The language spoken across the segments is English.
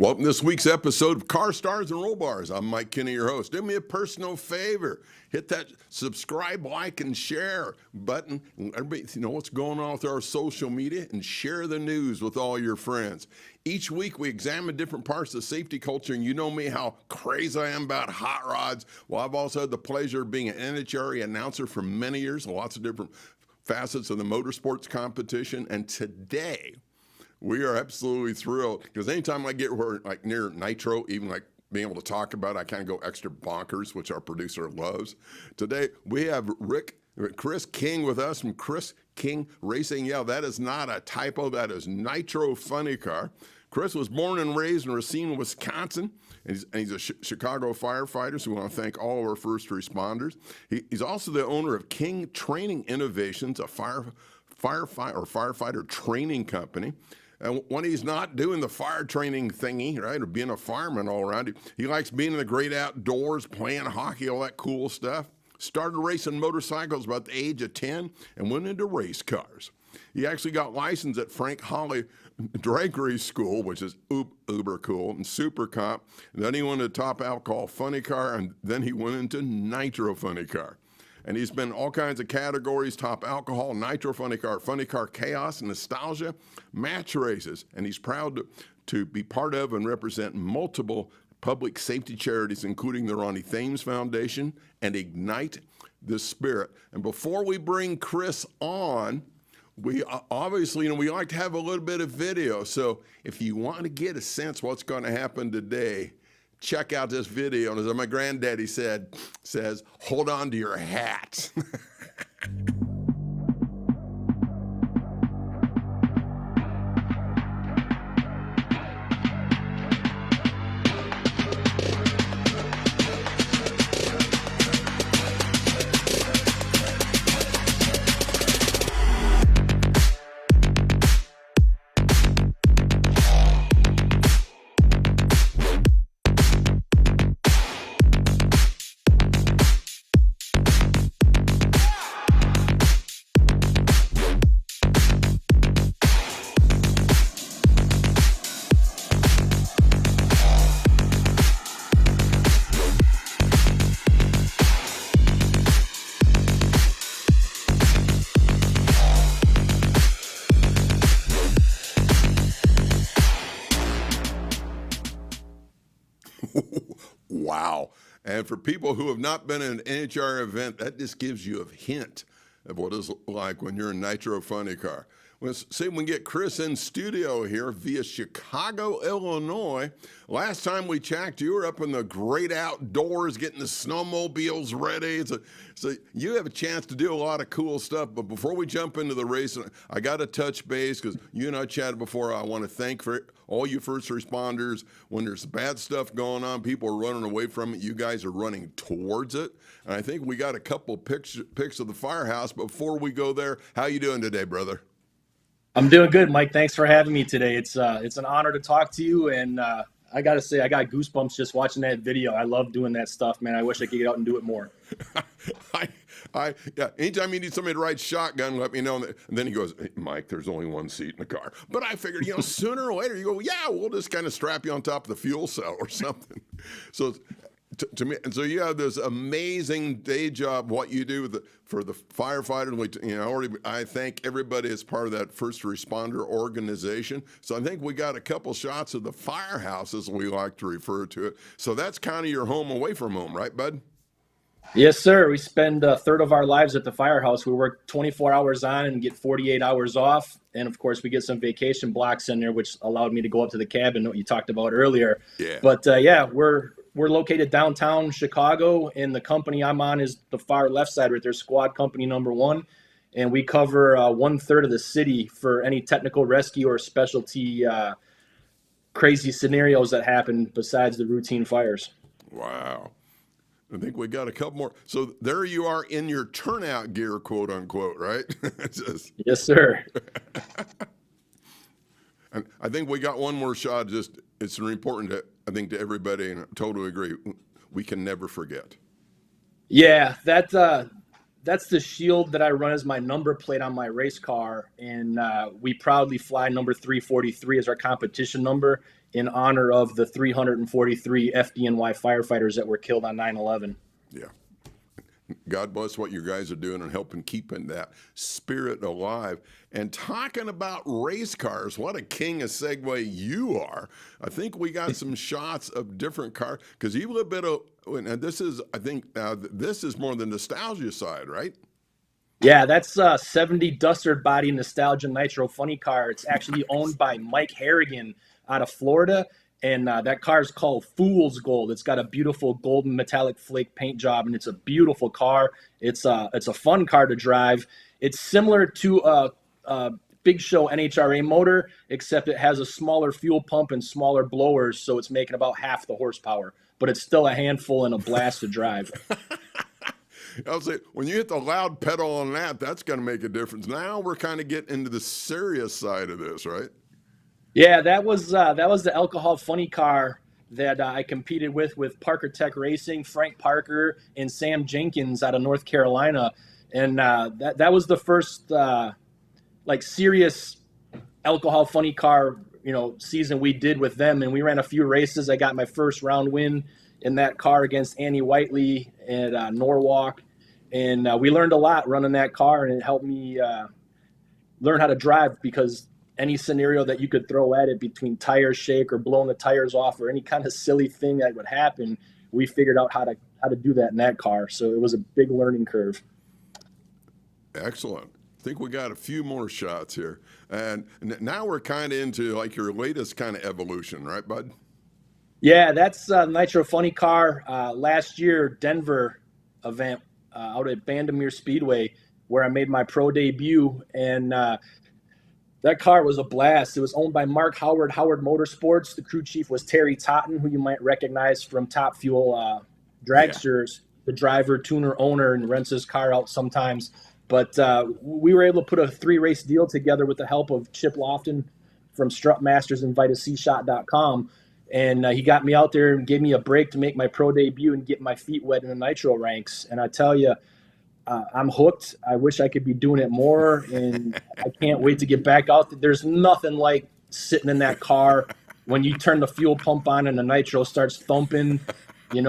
Welcome to this week's episode of Car Stars and Roll Bars. I'm Mike Kinney, your host. Do me a personal favor. Hit that subscribe, like, and share button. Everybody know what's going on with our social media and share the news with all your friends. Each week we examine different parts of safety culture, and you know me how crazy I am about hot rods. Well, I've also had the pleasure of being an NHRA announcer for many years, lots of different facets of the motorsports competition, and today we are absolutely thrilled because anytime I get near Nitro, even like being able to talk about it, I kind of go extra bonkers, which our producer loves. Today we have Chris King with us from Chris King Racing. Yeah, that is not a typo. That is Nitro Funny Car. Chris was born and raised in Racine, Wisconsin. And he's a Chicago Firefighter, so we want to thank all of our first responders. He's also the owner of King Training Innovations, a firefighter training company. And when he's not doing the fire training thingy, right, or being a fireman all around, he likes being in the great outdoors, playing hockey, all that cool stuff. Started racing motorcycles about the age of 10 and went into race cars. He actually got licensed at Frank Holly Drag Race School, which is uber cool, and Super Comp. And then he went to Top Alcohol Funny Car, and then he went into Nitro Funny Car. And he's been in all kinds of categories: Top Alcohol, Nitro Funny Car Chaos, Nostalgia, match races. And he's proud to be part of and represent multiple public safety charities, including the Ronnie Thames Foundation and Ignite the Spirit. And before we bring Chris on, we obviously, we like to have a little bit of video. So if you want to get a sense what's going to happen today, check out this video. And as my granddaddy says, hold on to your hat. Wow. And for people who have not been in an NHRA event, that just gives you a hint of what it's like when you're in Nitro Funny Car. Let's see if we can get Chris in studio here via Chicago, Illinois. Last time we checked, you were up in the great outdoors getting the snowmobiles ready. So you have a chance to do a lot of cool stuff. But before we jump into the race, I got to touch base because you and I chatted before. I want to thank for all you first responders. When there's bad stuff going on, people are running away from it. You guys are running towards it. And I think we got a couple pics of the firehouse. Before we go there, how you doing today, brother? I'm doing good, Mike. Thanks for having me today. It's an honor to talk to you, and I got to say, I got goosebumps just watching that video. I love doing that stuff, man. I wish I could get out and do it more. Yeah. Anytime you need somebody to ride shotgun, let me know. And then he goes, hey, Mike, there's only one seat in the car. But I figured, sooner or later, you go, yeah, we'll just kind of strap you on top of the fuel cell or something. So to me, and so you have this amazing day job, what you do for the firefighters. I thank everybody as part of that first responder organization. So I think we got a couple shots of the firehouse, as we like to refer to it. So that's kind of your home away from home, right, bud? Yes, sir. We spend a third of our lives at the firehouse. We work 24 hours on and get 48 hours off. And of course, we get some vacation blocks in there, which allowed me to go up to the cabin, what you talked about earlier. Yeah. But we're located downtown Chicago, and the company I'm on is the far left side right there, squad company number 1. And we cover 1/3 of the city for any technical rescue or specialty crazy scenarios that happen besides the routine fires. Wow. I think we got a couple more. So there you are in your turnout gear, quote unquote, right? Yes, sir. And I think we got one more shot. It's important to everybody, and I totally agree. We can never forget. Yeah, that's the shield that I run as my number plate on my race car, and we proudly fly number 343 as our competition number. in honor of the 343 FDNY firefighters that were killed on 9/11. Yeah. God bless what you guys are doing and helping keeping that spirit alive. And talking about race cars, what a king of Segway you are. I think we got some shots of different cars, because you live a bit of, and this is, I think, this is more the nostalgia side, right? Yeah, that's 70 Duster body Nostalgia Nitro Funny Car. It's actually owned by Mike Harrigan out of Florida. And that car is called Fool's Gold. It's got a beautiful golden metallic flake paint job, and it's a beautiful car. It's a fun car to drive. It's similar to a Big Show NHRA motor, except it has a smaller fuel pump and smaller blowers, so it's making about half the horsepower. But it's still a handful and a blast to drive. I'll say, when you hit the loud pedal on that, that's going to make a difference. Now we're kind of getting into the serious side of this, right? Yeah, that was the alcohol funny car that I competed with Parker Tech Racing, Frank Parker, and Sam Jenkins out of North Carolina, and that was the first like serious alcohol funny car season we did with them, and we ran a few races. I got my first round win in that car against Annie Whiteley at Norwalk, and we learned a lot running that car, and it helped me learn how to drive, because any scenario that you could throw at it, between tire shake or blowing the tires off or any kind of silly thing that would happen, we figured out how to do that in that car. So it was a big learning curve. Excellent. I think we got a few more shots here. And now we're kind of into like your latest kind of evolution, right, bud? Yeah, that's Nitro Funny Car. Last year, Denver event out at Bandamere Speedway, where I made my pro debut, and that car was a blast. It was owned by Mark Howard Motorsports. The crew chief was Terry Totten, who you might recognize from Top Fuel Dragsters, the driver, tuner, owner, and rents his car out sometimes. But we were able to put a 3-race deal together with the help of Chip Lofton from Strutmasters and VitaCshot.com. And he got me out there and gave me a break to make my pro debut and get my feet wet in the Nitro ranks. And I tell you, I'm hooked. I wish I could be doing it more, and I can't wait to get back out there. There's nothing like sitting in that car when you turn the fuel pump on and the nitro starts thumping. You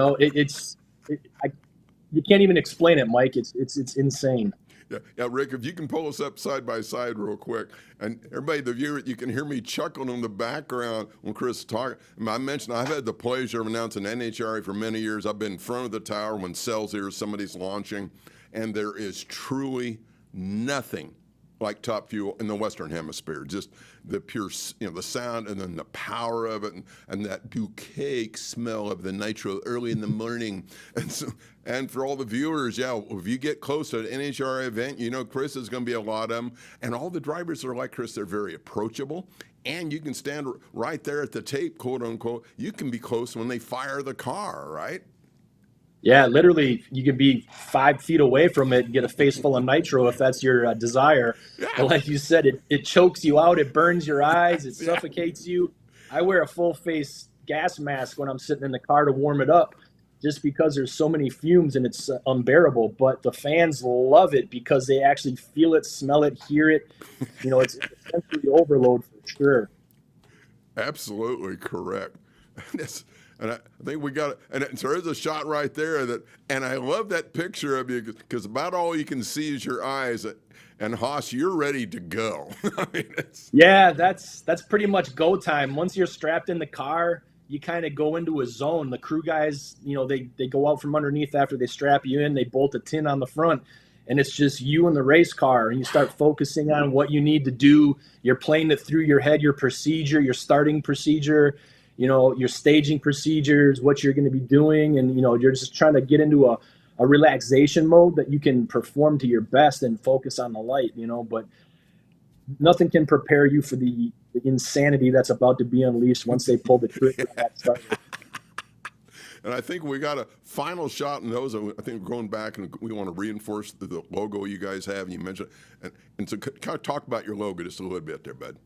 can't even explain it, Mike. It's insane. Yeah, Rick, if you can pull us up side by side real quick, and everybody, the viewer, you can hear me chuckling in the background when Chris is talking. I mentioned I've had the pleasure of announcing NHRA for many years. I've been in front of the tower when sales here, somebody's launching. And there is truly nothing like Top Fuel in the Western Hemisphere. Just the pure, the sound and then the power of it, and that bouquet smell of the nitro early in the morning. And for all the viewers, yeah, if you get close to an NHRA event, Chris is going to be a lot of them. And all the drivers are like Chris. They're very approachable. And you can stand right there at the tape, quote unquote. You can be close when they fire the car, right? Yeah, literally, you could be 5 feet away from it and get a face full of nitro if that's your desire. Yeah. But like you said, it chokes you out, it burns your eyes, it suffocates you. I wear a full face gas mask when I'm sitting in the car to warm it up, just because there's so many fumes and it's unbearable. But the fans love it because they actually feel it, smell it, hear it. It's essentially overload for sure. Absolutely correct. And I think we got it. And so there's a shot right there and I love that picture of you, because about all you can see is your eyes. And Haas, you're ready to go. Yeah, that's pretty much go time. Once you're strapped in the car, you kind of go into a zone. The crew guys, they go out from underneath after they strap you in. They bolt a tin on the front, and it's just you and the race car. And you start focusing on what you need to do. You're playing it through your head, your procedure, your starting procedure, your staging procedures, what you're going to be doing. And, you're just trying to get into a relaxation mode that you can perform to your best and focus on the light, but nothing can prepare you for the insanity that's about to be unleashed once they pull the trigger. And I think we got a final shot in those. I think we're going back and we want to reinforce the logo you guys have. And you mentioned, and so kind of talk about your logo just a little bit there, bud.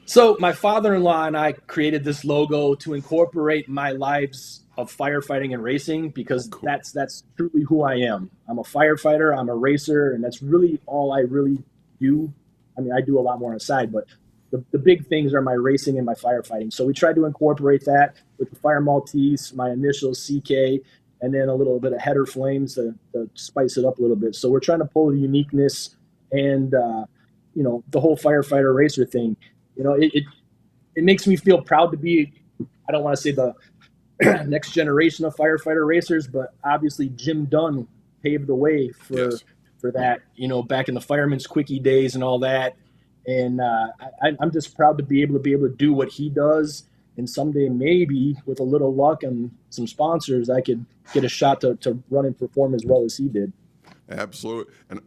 So my father-in-law and I created this logo to incorporate my lives of firefighting and racing, because that's truly who I am. I'm a firefighter, I'm a racer, and that's really all I really do. I mean, I do a lot more on the side, but the big things are my racing and my firefighting. So we tried to incorporate that with the Fire Maltese, my initials CK, and then a little bit of header flames to spice it up a little bit. So we're trying to pull the uniqueness and, you know, the whole firefighter racer thing. You know, it makes me feel proud to be, I don't want to say the next generation of firefighter racers, but obviously Jim Dunn paved the way for that, you know, back in the Fireman's Quickie days and all that. And I'm just proud to be able to do what he does. And someday, maybe with a little luck and some sponsors, I could get a shot to run and perform as well as he did. Absolutely. And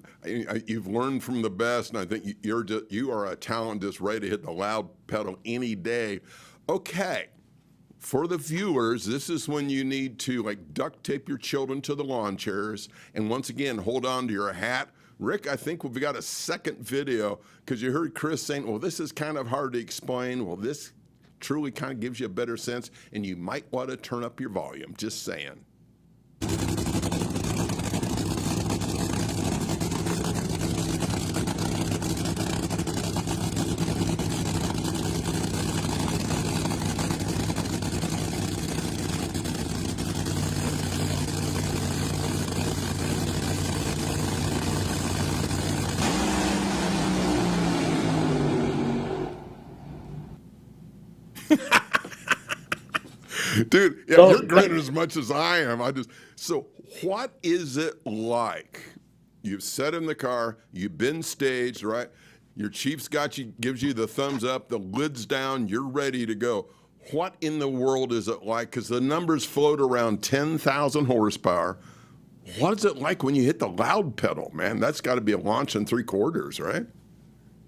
you've learned from the best, and I think you are a talent just ready to hit the loud pedal any day. Okay. For the viewers, this is when you need to like duct tape your children to the lawn chairs. And once again, hold on to your hat. Rick, I think we've got a second video because you heard Chris saying, well, this is kind of hard to explain. Well, this truly kind of gives you a better sense, and you might want to turn up your volume. Just saying. Dude, yeah, you're grinning as much as I am. So what is it like? You've sat in the car, you've been staged, right? Your chief's got you, gives you the thumbs up, the lid's down, you're ready to go. What in the world is it like? Because the numbers float around 10,000 horsepower. What is it like when you hit the loud pedal, man? That's got to be a launch in 3/4, right?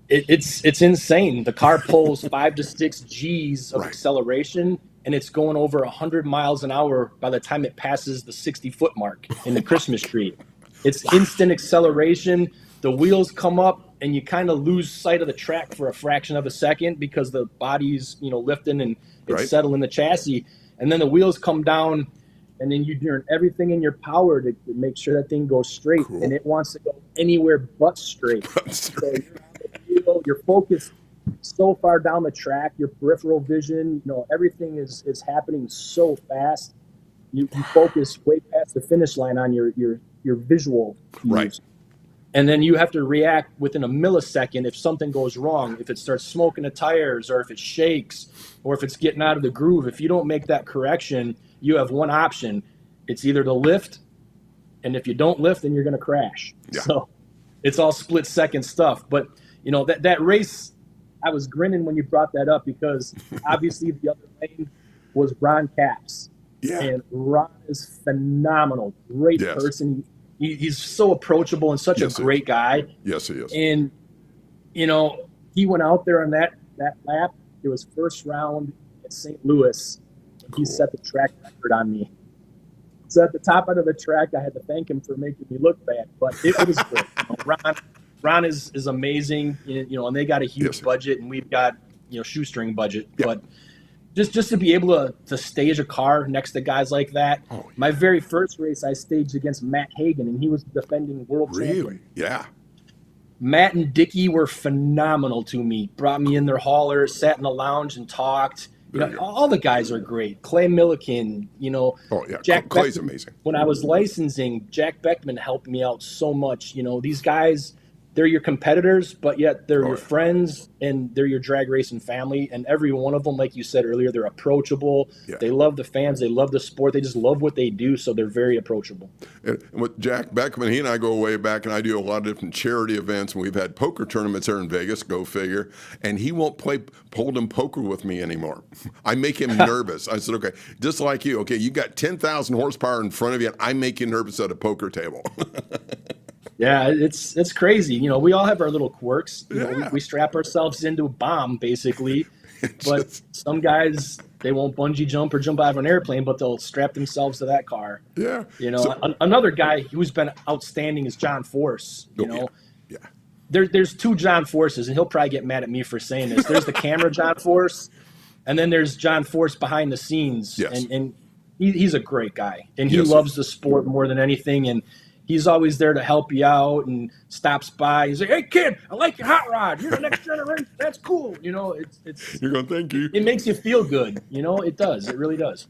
It's insane. The car pulls 5 to 6 G's of acceleration, and it's going over 100 miles an hour by the time it passes the 60-foot mark in the Christmas tree. It's instant acceleration. The wheels come up, and you kind of lose sight of the track for a fraction of a second because the body's, you know, lifting and it's settling the chassis. And then the wheels come down, and then you're doing everything in your power to make sure that thing goes straight. Cool. And it wants to go anywhere but straight. So you're focused so far down the track, your peripheral vision, you know, everything is happening so fast. You focus way past the finish line on your visual cues. Right. And then you have to react within a millisecond if something goes wrong, if it starts smoking the tires or if it shakes or if it's getting out of the groove. If you don't make that correction, you have one option. It's either to lift, and if you don't lift, then you're going to crash. Yeah. So it's all split second stuff. But, you know, that race, I was grinning when you brought that up because obviously the other lane was Ron Capps. Yeah. And Ron is phenomenal. Great person. He's so approachable and such a great guy. Yes, he is. And, you know, he went out there on that lap. It was first round at St. Louis. And he set the track record on me. So at the top end of the track, I had to thank him for making me look bad. But it was great. You know, Ron is amazing, you know, and they got a huge budget, and we've got, you know, shoestring budget. Yeah. But just to be able to stage a car next to guys like that. Oh, yeah. My very first race I staged against Matt Hagan, and he was defending world champion. Really? Yeah. Matt and Dickie were phenomenal to me. Brought me in their hauler, sat in the lounge and talked. You know, all the guys are great. Clay Milliken, you know. Oh, yeah. Jack Clay's Beckman. Amazing. When I was licensing, Jack Beckman helped me out so much. You know, these guys, they're your competitors, but yet they're your friends, and they're your drag racing family. And every one of them, like you said earlier, they're approachable. Yeah. They love the fans. They love the sport. They just love what they do, so they're very approachable. And with Jack Beckman, he and I go way back, and I do a lot of different charity events. And we've had poker tournaments here in Vegas, go figure. And he won't play Hold'em poker with me anymore. I make him nervous. I said, okay, just like you. Okay, you got 10,000 horsepower in front of you, and I make you nervous at a poker table. Yeah, it's crazy. You know, we all have our little quirks. You know, we strap ourselves into a bomb, basically. But some guys, they won't bungee jump or jump out of an airplane, but they'll strap themselves to that car. Yeah. You know, another guy who's been outstanding is John Force. You know, there's two John Forces, and he'll probably get mad at me for saying this. There's the camera John Force, and then there's John Force behind the scenes. Yes. And he's a great guy, and he loves the sport more than anything. And he's always there to help you out and stops by. He's like, "Hey kid, I like your hot rod. You're the next generation. That's cool." You know, You're going to thank you. it makes you feel good. You know, it does. It really does.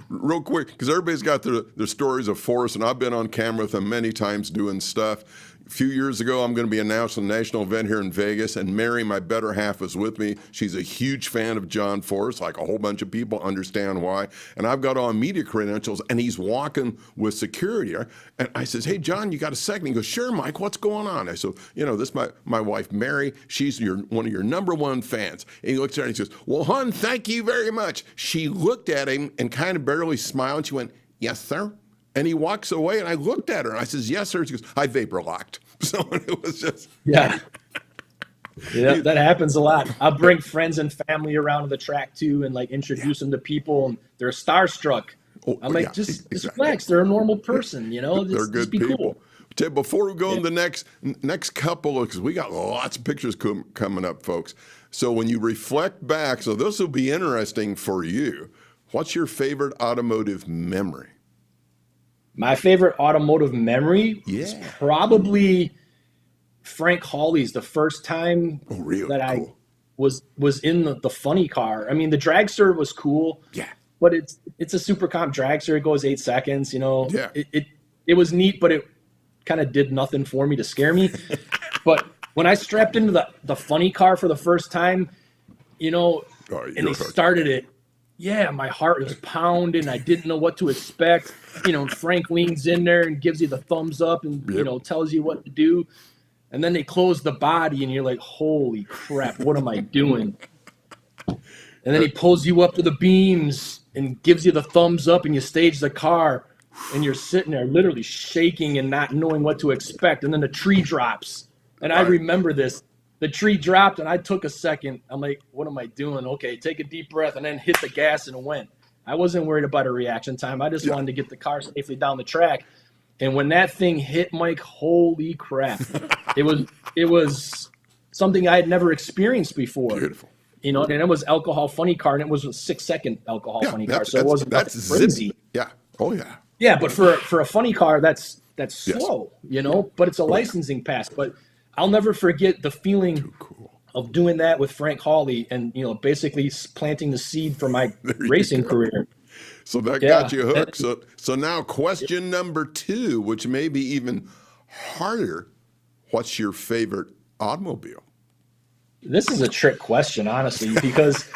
Real quick, because everybody's got their stories of Forrest, and I've been on camera with them many times doing stuff. A few years ago, I'm going to be announcing a national event here in Vegas, and Mary, my better half, is with me. She's a huge fan of John Forrest, like a whole bunch of people understand why. And I've got on media credentials, and he's walking with security. And I says, "Hey, John, you got a second?" He goes, "Sure, Mike, what's going on?" I said, "You know, this is my wife, Mary. She's one of your number one fans." And he looks at her and he says, "Well, hon, thank you very much." She looked at him and kind of barely smiled. She went, "Yes, sir." And he walks away, and I looked at her, and I says, "Yes, sir." She goes, "I vapor locked." So it was just... Yeah. Yeah, that happens a lot. I'll bring friends and family around to the track, too, and, like, introduce them to people, and they're starstruck. I'm like, just relax. They're a normal person, you know? They're good be people. Cool. Ted, before we go in the next couple, because we got lots of pictures coming up, folks. So when you reflect back, so this will be interesting for you. What's your favorite automotive memory? My favorite automotive memory is probably Frank Hawley's. The first time that I was in the funny car. I mean, the dragster was cool. Yeah. But it's a super comp dragster. It goes 8 seconds. You know. Yeah. It was neat, but it kind of did nothing for me to scare me. But when I strapped into the funny car for the first time, you know, and they started it. Yeah, my heart was pounding. I didn't know what to expect. You know, Frank leans in there and gives you the thumbs up and, you know, tells you what to do. And then they close the body and you're like, holy crap, what am I doing? And then he pulls you up to the beams and gives you the thumbs up and you stage the car and you're sitting there literally shaking and not knowing what to expect. And then the tree drops. And I remember this. The tree dropped, and I took a second. I'm like, what am I doing? Okay, take a deep breath, and then hit the gas and went. I wasn't worried about a reaction time. I just wanted to get the car safely down the track. And when that thing hit, Mike, holy crap. It was something I had never experienced before. Beautiful. You know, and it was alcohol funny car, and it was a 6-second alcohol funny car. So it wasn't crazy. Yeah. Oh, yeah. Yeah, but for a funny car, that's slow, you know, but it's a licensing pass. But I'll never forget the feeling of doing that with Frank Hawley and, you know, basically planting the seed for my racing career. So that got you hooked. So now question number 2, which may be even harder. What's your favorite automobile? This is a trick question, honestly, because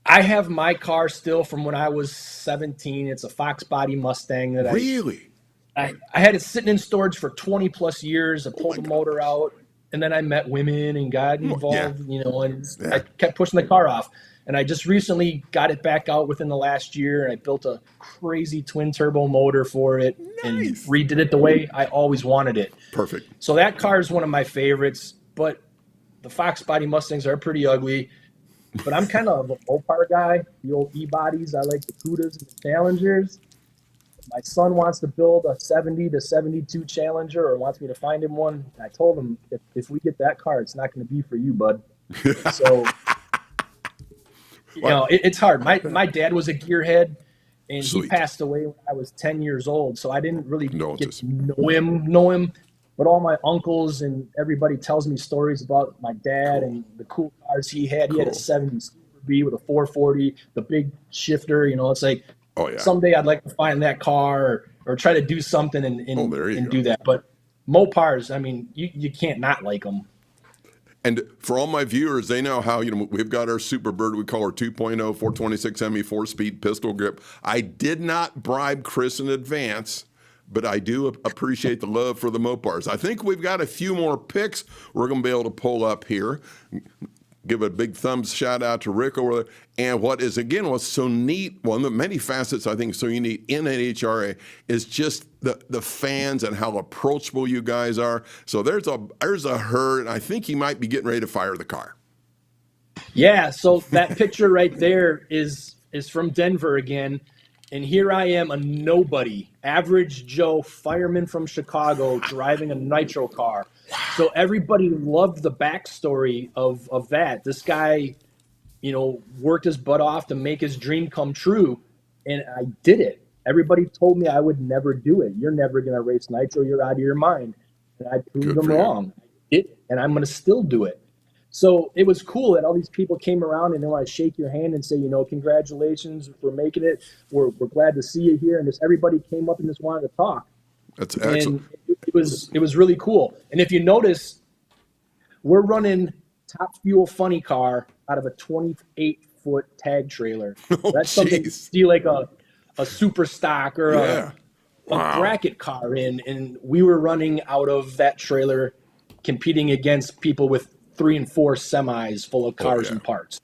I have my car still from when I was 17. It's a Fox body Mustang that I had it sitting in storage for 20 plus years. I pulled the motor out, and then I met women and got involved, you know, and I kept pushing the car off. And I just recently got it back out within the last year, and I built a crazy twin turbo motor for it and redid it the way I always wanted it. Perfect. So that car is one of my favorites, but the Fox body Mustangs are pretty ugly. But I'm kind of a Mopar guy, the old E-bodies. I like the Cudas and the Challengers. My son wants to build a 70 to 72 Challenger or wants me to find him one. I told him, if we get that car, it's not going to be for you, bud. So, you know, it's hard. My dad was a gearhead, and he passed away when I was 10 years old. So I didn't really get to know him. But all my uncles and everybody tells me stories about my dad and the cool cars he had. He had a 70 Super B with a 440, the big shifter. You know, it's like, someday I'd like to find that car or try to do something and do that. But Mopars, I mean, you can't not like them. And for all my viewers, they know how, you know, we've got our Superbird, we call her 2.0, 426 ME 4-speed pistol grip. I did not bribe Chris in advance, but I do appreciate the love for the Mopars. I think we've got a few more picks we're going to be able to pull up here. Give a big thumbs shout out to Rick over there. And what's so neat, one of the many facets I think so unique in NHRA is just the fans and how approachable you guys are. So there's a herd, and I think he might be getting ready to fire the car. Yeah, so that picture right there is from Denver again. And here I am, a nobody, average Joe fireman from Chicago driving a Nitro car. So everybody loved the backstory of that. This guy, you know, worked his butt off to make his dream come true, and I did it. Everybody told me I would never do it. You're never going to race Nitro. You're out of your mind. And I proved Good them for you. wrong. I did it, and I'm going to still do it. So it was cool that all these people came around and they want to shake your hand and say, congratulations for making it. We're glad to see you here. And just everybody came up and just wanted to talk. That's excellent. And it was really cool. And if you notice, we're running Top Fuel Funny Car out of a 28-foot tag trailer. Oh, That's something you see like a super stock or Yeah. a bracket car in, and we were running out of that trailer competing against people with 3 and 4 semis full of cars and parts.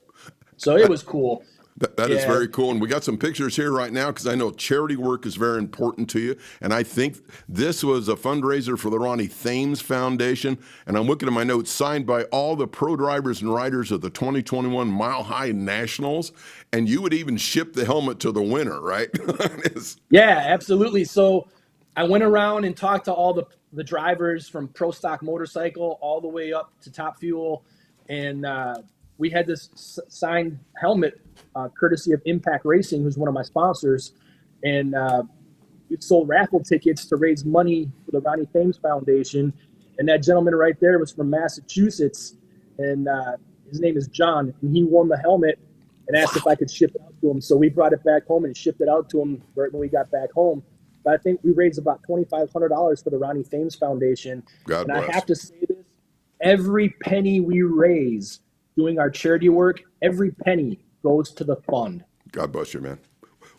So it was cool. That is very cool. And we got some pictures here right now because I know charity work is very important to you. And I think this was a fundraiser for the Ronnie Thames Foundation. And I'm looking at my notes, signed by all the pro drivers and riders of the 2021 Mile High Nationals. And you would even ship the helmet to the winner, right? Yeah, absolutely. So I went around and talked to all the drivers from Pro Stock Motorcycle all the way up to Top Fuel. And we had this signed helmet courtesy of Impact Racing, who's one of my sponsors. And we sold raffle tickets to raise money for the Ronnie Thames Foundation. And that gentleman right there was from Massachusetts. And his name is John. And he won the helmet and asked if I could ship it out to him. So we brought it back home and shipped it out to him right when we got back home. But I think we raised about $2,500 for the Ronnie Thames Foundation. God bless. I have to say this, every penny we raise doing our charity work, every penny goes to the fund. God bless you, man.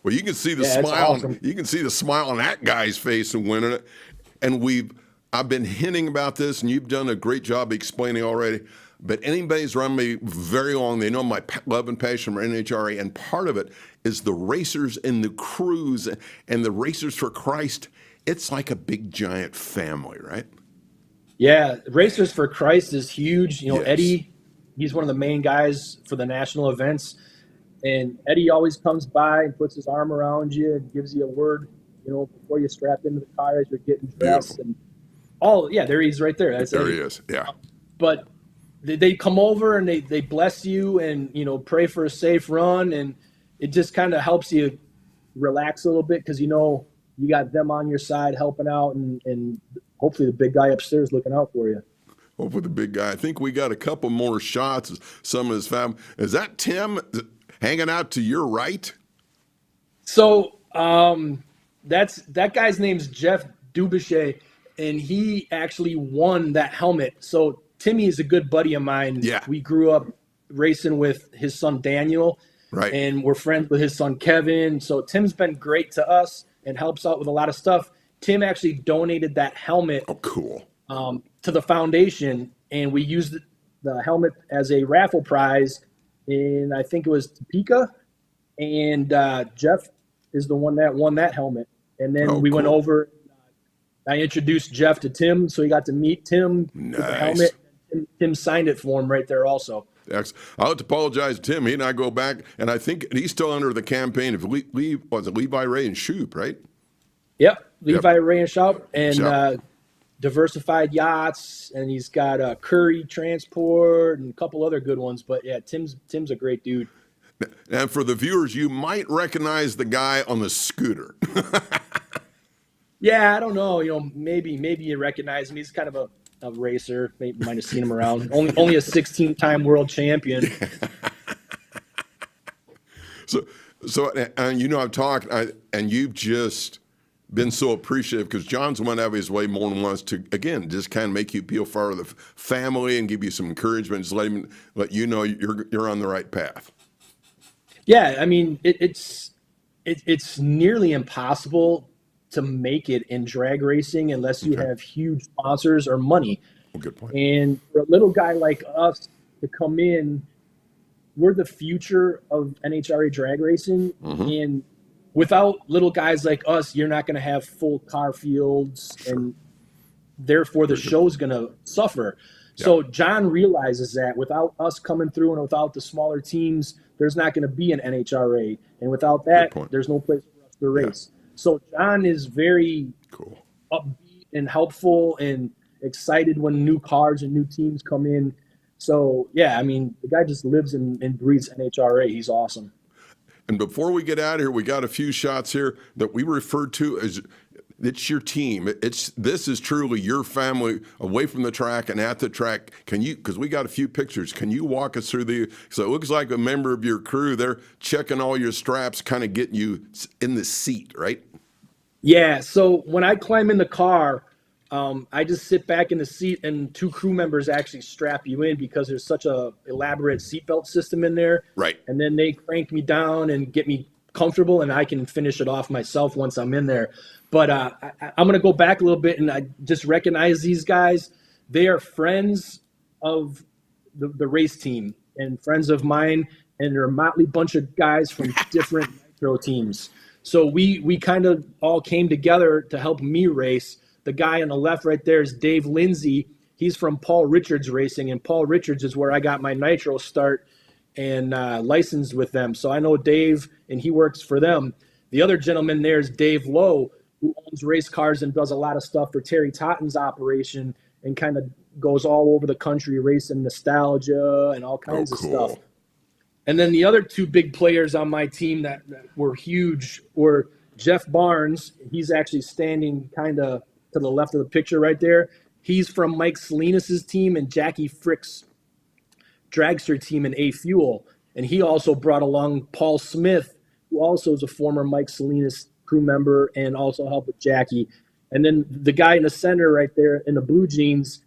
Well, you can see the smile. Awesome. You can see the smile on that guy's face and winning it. And I've been hinting about this, and you've done a great job explaining already. But anybody's around me very long, they know my love and passion for NHRA, and part of it is the racers and the crews and the Racers for Christ. It's like a big giant family, right? Yeah, Racers for Christ is huge. Yes. Eddie, he's one of the main guys for the national events. And Eddie always comes by and puts his arm around you and gives you a word, before you strap into the car as you're getting dressed. Beautiful. And there he is right there. That's there Eddie. He is, yeah. But they come over and they bless you and, pray for a safe run. And it just kind of helps you relax a little bit because, you got them on your side helping out and hopefully the big guy upstairs looking out for you. Hopefully the big guy. I think we got a couple more shots. Some of his family. Is that Tim hanging out to your right? So that guy's name's Jeff Dubichet, and he actually won that helmet. So Timmy is a good buddy of mine. Yeah. We grew up racing with his son Daniel, right? And we're friends with his son Kevin. So Tim's been great to us and helps out with a lot of stuff. Tim actually donated that helmet. Oh, cool. To the foundation, and we used the helmet as a raffle prize in, I think it was Topeka, and Jeff is the one that won that helmet. And then we went over, I introduced Jeff to Tim, so he got to meet Tim with the helmet, and Tim signed it for him right there also. I'll have to apologize to Tim. He and I go back, and I think he's still under the campaign of Levi, Ray, and Shoop, right? Yep, Levi, Ray, and Shoop, and Diversified Yachts, and he's got Curry Transport and a couple other good ones. But yeah, Tim's a great dude. And for the viewers, you might recognize the guy on the scooter. Yeah, I don't know. Maybe you recognize him. He's kind of a racer. Maybe might have seen him around. Only a 16-time world champion. So, and I've talked, and you've just been so appreciative because John's went out of his way more than once to, again, just kind of make you feel part of the family and give you some encouragement, just let you know you're on the right path. Yeah, I mean, it's nearly impossible to make it in drag racing unless you have huge sponsors or money. Well, good point. And for a little guy like us to come in, we're the future of NHRA drag racing, and without little guys like us, you're not going to have full car fields, and therefore the show's going to suffer. Yeah. So John realizes that without us coming through and without the smaller teams, there's not going to be an NHRA. And without that, there's no place for us to race. Yeah. So John is very upbeat and helpful and excited when new cars and new teams come in. So, yeah, I mean, the guy just lives and breathes NHRA. He's awesome. And before we get out of here, we got a few shots here that we refer to as it's your team. This is truly your family away from the track and at the track. Can you, because we got a few pictures, can you walk us through so it looks like a member of your crew, they're checking all your straps, kind of getting you in the seat, right? Yeah, so when I climb in the car, I just sit back in the seat and 2 crew members actually strap you in because there's such a elaborate seatbelt system in there. Right. And then they crank me down and get me comfortable, and I can finish it off myself once I'm in there. But I'm going to go back a little bit, and I just recognize these guys. They are friends of the race team and friends of mine, and they're a motley bunch of guys from different Nitro teams. So we kind of all came together to help me race. The guy on the left right there is Dave Lindsay. He's from Paul Richards Racing, and Paul Richards is where I got my Nitro start and licensed with them. So I know Dave, and he works for them. The other gentleman there is Dave Lowe, who owns race cars and does a lot of stuff for Terry Totten's operation and kind of goes all over the country racing nostalgia and all kinds of stuff. And then the other 2 big players on my team that were huge were Jeff Barnes. He's actually standing kind of to the left of the picture right there. He's from Mike Salinas' team and Jackie Frick's dragster team in A Fuel. And he also brought along Paul Smith, who also is a former Mike Salinas crew member and also helped with Jackie. And then the guy in the center right there in the blue jeans,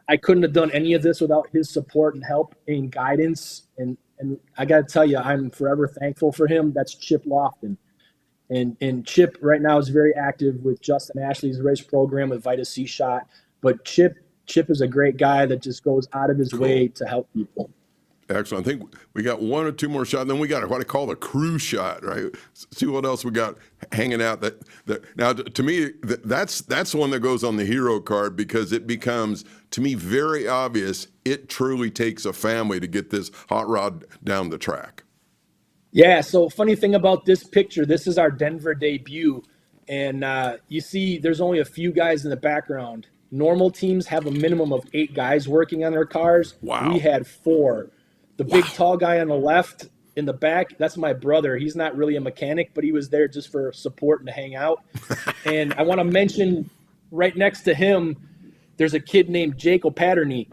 I couldn't have done any of this without his support and help and guidance. And I got to tell you, I'm forever thankful for him. That's Chip Lofton. And Chip right now is very active with Justin Ashley's race program with Vita C Shot. But Chip is a great guy that just goes out of his way to help people. Excellent. I think we got 1 or 2 more shots. Then we got what I call the crew shot, right? See what else we got hanging out. Now, to me, that's the one that goes on the hero card because it becomes, to me, very obvious. It truly takes a family to get this hot rod down the track. Yeah, so funny thing about this picture, this is our Denver debut. And you see there's only a few guys in the background. Normal teams have a minimum of 8 guys working on their cars. Wow. We had 4. The big tall guy on the left in the back, that's my brother. He's not really a mechanic, but he was there just for support and to hang out. And I want to mention right next to him, there's a kid named Jake O'Patterney.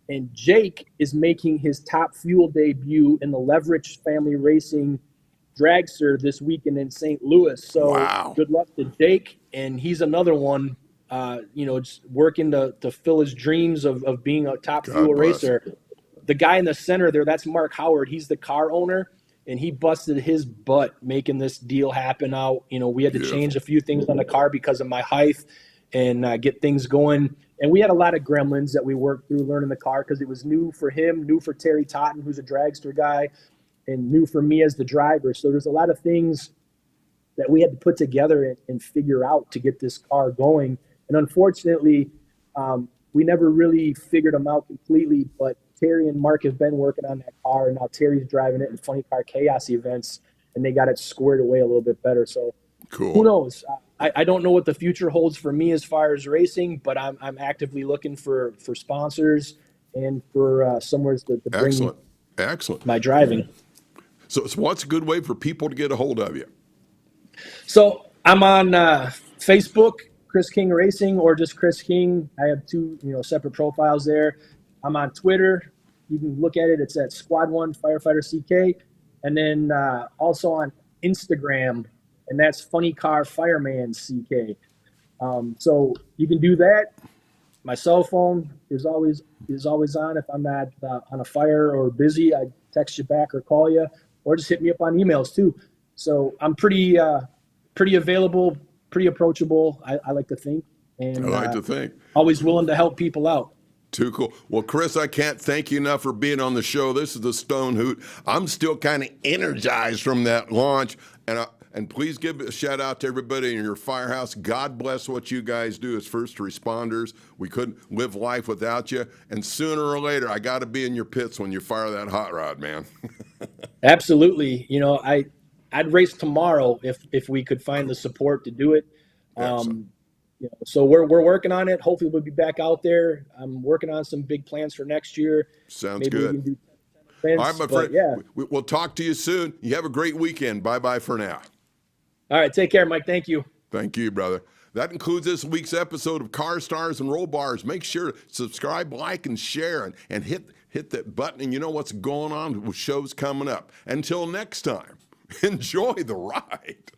And Jake is making his Top Fuel debut in the Leverage Family Racing dragster this weekend in St. Louis. So Good luck to Jake. And he's another one, just working to fill his dreams of being a Top Fuel racer. The guy in the center there, that's Mark Howard. He's the car owner, and he busted his butt making this deal happen out. We had to change a few things on the car because of my height and get things going. And we had a lot of gremlins that we worked through learning the car because it was new for him, new for Terry Totten, who's a dragster guy, and new for me as the driver. So there's a lot of things that we had to put together and figure out to get this car going. And unfortunately, we never really figured them out completely, but Terry and Mark have been working on that car, and now Terry's driving it in Funny Car Chaos events, and they got it squared away a little bit better. So who knows? I don't know what the future holds for me as far as racing, but I'm actively looking for sponsors and for somewhere to bring my driving. So what's a good way for people to get a hold of you? So I'm on Facebook, Chris King Racing, or just Chris King. I have 2 separate profiles there. I'm on Twitter. You can look at it. It's at Squad 1 Firefighter CK. And then also on Instagram, and that's Funny Car Fireman CK. So you can do that. My cell phone is always on. If I'm not on a fire or busy, I text you back or call you, or just hit me up on emails too. So I'm pretty available, pretty approachable. I like to think, and I like to think. Always willing to help people out. Too cool. Well, Chris, I can't thank you enough for being on the show. This is the Stone Hoot. I'm still kind of energized from that launch, and please give a shout out to everybody in your firehouse. God bless what you guys do as first responders. We couldn't live life without you. And sooner or later, I got to be in your pits when you fire that hot rod, man. Absolutely. I'd race tomorrow if we could find the support to do it. So we're working on it. Hopefully we'll be back out there. I'm working on some big plans for next year. Sounds Maybe good. We can do All right, my friend. Yeah. We'll talk to you soon. You have a great weekend. Bye-bye for now. All right. Take care, Mike. Thank you. Thank you, brother. That concludes this week's episode of Car Stars and Roll Bars. Make sure to subscribe, like, and share, and hit that button, and you know what's going on with shows coming up. Until next time, enjoy the ride.